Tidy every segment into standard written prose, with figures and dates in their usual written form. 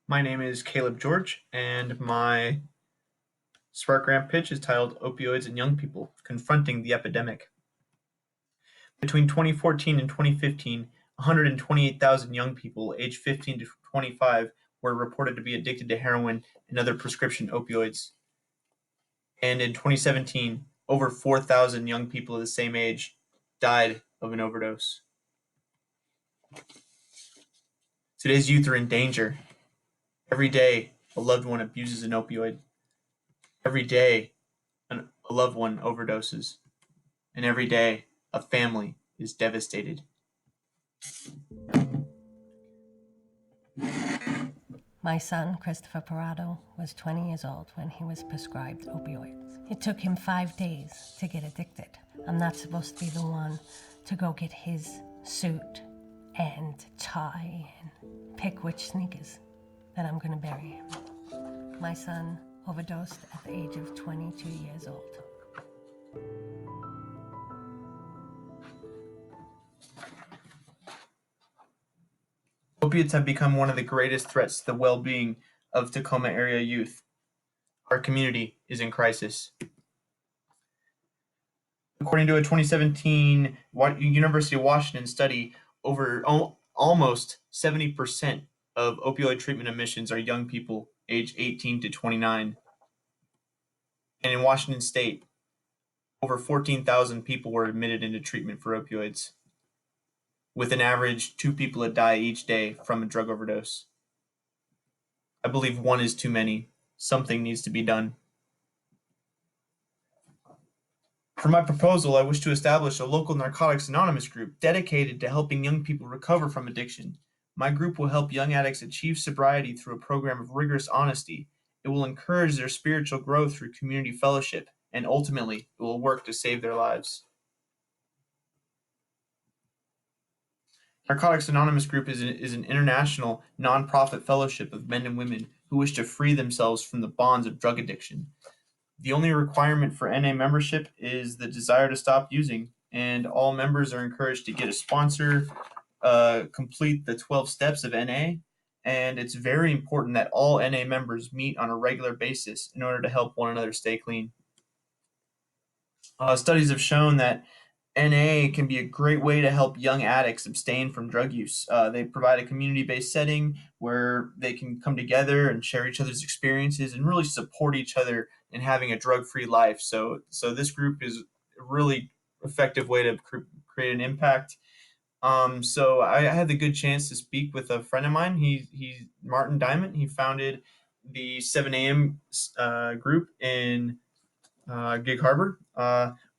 My name is Caleb George, and my Spark Grant pitch is titled Opioids in Young People Confronting the Epidemic. Between 2014 and 2015, 128,000 young people aged 15 to 25 were reported to be addicted to heroin and other prescription opioids. And in 2017, over 4,000 young people of the same age died of an overdose. Today's youth are in danger. Every day, a loved one abuses an opioid. Every day, a loved one overdoses. And every day, a family is devastated. My son, Christopher Parado, was 20 years old when he was prescribed opioids. It took him 5 days to get addicted. I'm not supposed to be the one to go get his suit and tie and pick which sneakers that I'm gonna bury him. My son overdosed at the age of 22 years old. Opiates have become one of the greatest threats to the well-being of Tacoma area youth. Our community is in crisis. According to a 2017 University of Washington study, almost 70% of opioid treatment admissions are young people aged 18 to 29. And in Washington state, over 14,000 people were admitted into treatment for opioids, with an average 2 people that die each day from a drug overdose. I believe one is too many. Something needs to be done. For my proposal, I wish to establish a local Narcotics Anonymous group dedicated to helping young people recover from addiction. My group will help young addicts achieve sobriety through a program of rigorous honesty. It will encourage their spiritual growth through community fellowship, and ultimately, it will work to save their lives. Narcotics Anonymous Group is an international nonprofit fellowship of men and women who wish to free themselves from the bonds of drug addiction. The only requirement for NA membership is the desire to stop using, and all members are encouraged to get a sponsor, complete the 12 steps of NA, and it's very important that all NA members meet on a regular basis in order to help one another stay clean. Studies have shown that NA can be a great way to help young addicts abstain from drug use. They provide a community-based setting where they can come together and share each other's experiences and really support each other in having a drug-free life. So this group is a really effective way to create an impact. So I had the good chance to speak with a friend of mine. He's Martin Diamond. He founded the 7 a.m. Group in Gig Harbor.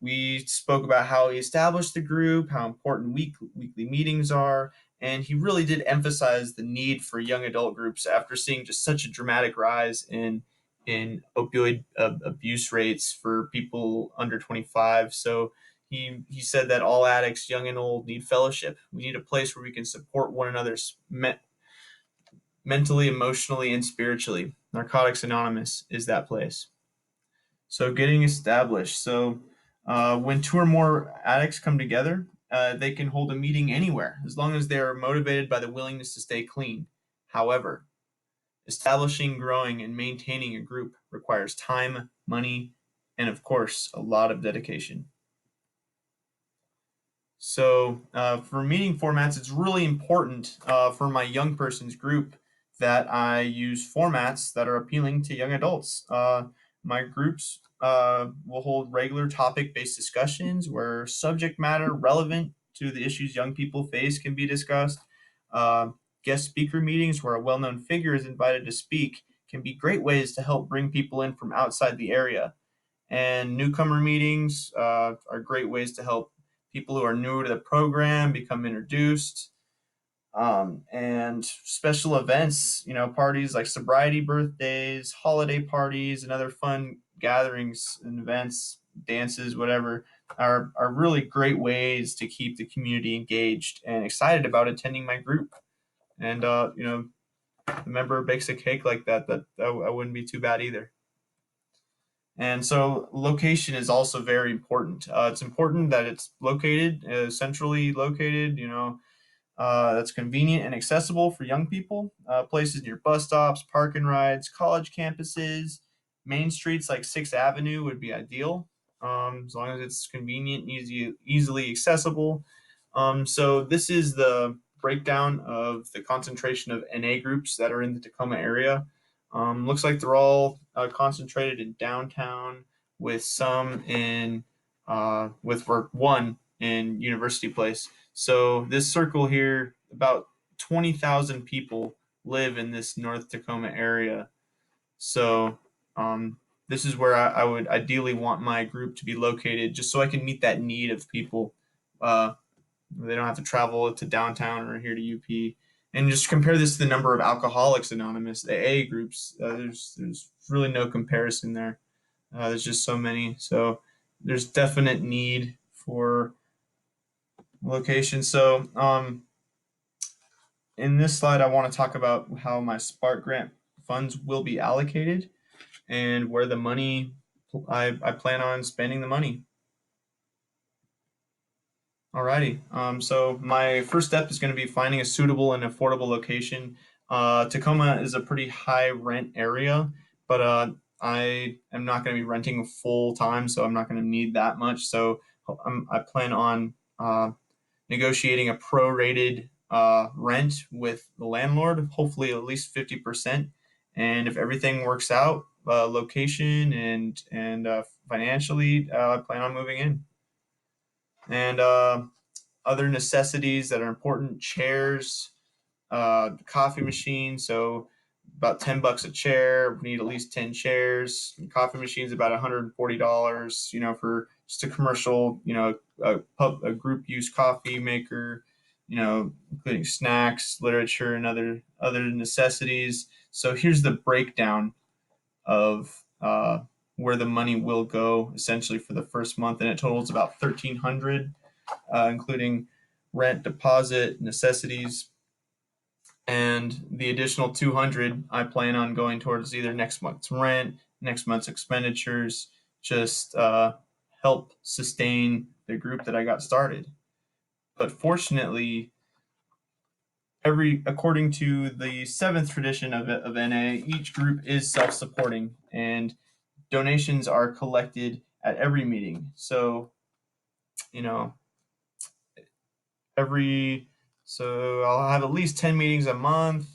We spoke about how he established the group, how important weekly meetings are, and he really did emphasize the need for young adult groups after seeing just such a dramatic rise in opioid abuse rates for people under 25. So he said that all addicts, young and old, need fellowship. We need a place where we can support one another mentally, emotionally, and spiritually. Narcotics Anonymous is that place. So getting established. So when two or more addicts come together, they can hold a meeting anywhere as long as they're motivated by the willingness to stay clean. However, establishing, growing, and maintaining a group requires time, money, and of course, a lot of dedication. So for meeting formats, it's really important for my young persons group that I use formats that are appealing to young adults. My groups will hold regular topic-based discussions where subject matter relevant to the issues young people face can be discussed. Guest speaker meetings where a well-known figure is invited to speak can be great ways to help bring people in from outside the area. And newcomer meetings are great ways to help people who are new to the program become introduced. And special events, parties like sobriety birthdays, holiday parties, and other fun gatherings and events, dances, whatever, are really great ways to keep the community engaged and excited about attending my group. And, the member bakes a cake like that wouldn't be too bad either. And so location is also very important. It's important that it's located, centrally located, that's convenient and accessible for young people. Places near bus stops, park and rides, college campuses, main streets like 6th Avenue would be ideal, as long as it's convenient and easily accessible. So this is the breakdown of the concentration of NA groups that are in the Tacoma area. Looks like they're all concentrated in downtown, with some in with one in University Place. So this circle here, about 20,000 people live in this North Tacoma area. So this is where I would ideally want my group to be located, just so I can meet that need of people. Uh, they don't have to travel to downtown or here to UP. And just compare this to the number of Alcoholics Anonymous, the AA groups. There's really no comparison there. There's just so many. So there's definite need for location. So in this slide, I want to talk about how my Spark grant funds will be allocated and where the money, I plan on spending the money. Alrighty. So my first step is going to be finding a suitable and affordable location. Tacoma is a pretty high rent area, but I am not going to be renting full time, so I'm not going to need that much. So I plan on negotiating a prorated rent with the landlord, hopefully at least 50%. And if everything works out, location and financially, I plan on moving in. And other necessities that are important: chairs, coffee machine. So about $10 a chair. We need at least 10 chairs. Coffee machine's about $140. For just a commercial, a group use coffee maker. Including snacks, literature, and other necessities. So here's the breakdown of where the money will go essentially for the first month, and it totals about $1,300, including rent, deposit, necessities, and the additional $200 I plan on going towards either next month's rent, next month's expenditures, just help sustain the group that I got started. But fortunately, according to the seventh tradition of NA, each group is self-supporting, and donations are collected at every meeting. So, I'll have at least 10 meetings a month.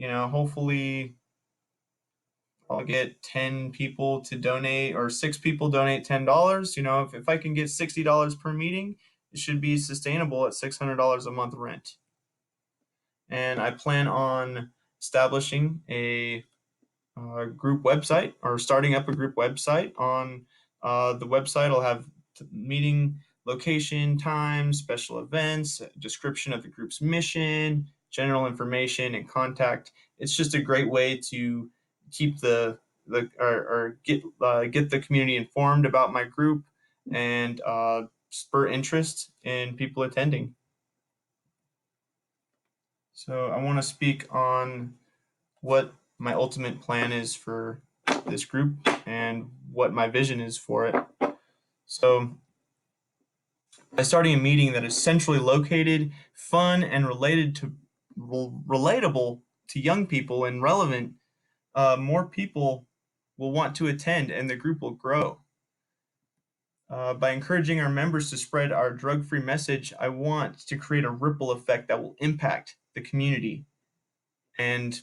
Hopefully I'll get 10 people to donate, or 6 people donate $10. If I can get $60 per meeting, it should be sustainable at $600 a month rent. And I plan on establishing a group website, or starting up a group website. On the website, I'll have meeting location, time, special events, description of the group's mission, general information, and contact. It's just a great way to keep get the community informed about my group, and spur interest in people attending. So I want to speak on what my ultimate plan is for this group and what my vision is for it. So by starting a meeting that is centrally located, fun, and relatable to young people and relevant, more people will want to attend and the group will grow. By encouraging our members to spread our drug-free message, I want to create a ripple effect that will impact the community. And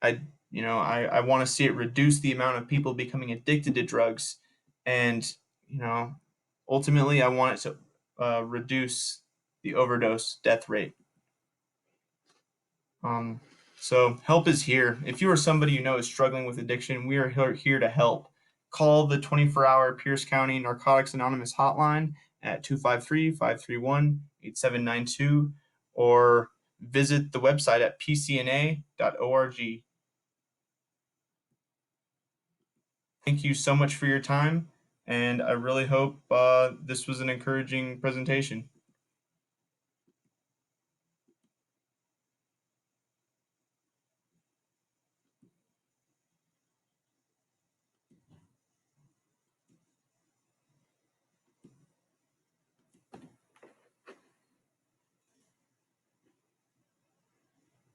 I want to see it reduce the amount of people becoming addicted to drugs, and ultimately I want it to reduce the overdose death rate. So help is here. If you or somebody you know is struggling with addiction, we are here to help. Call the 24-hour Pierce County Narcotics Anonymous hotline at 253-531-8792, or visit the website at pcna.org. Thank you so much for your time, and I really hope this was an encouraging presentation.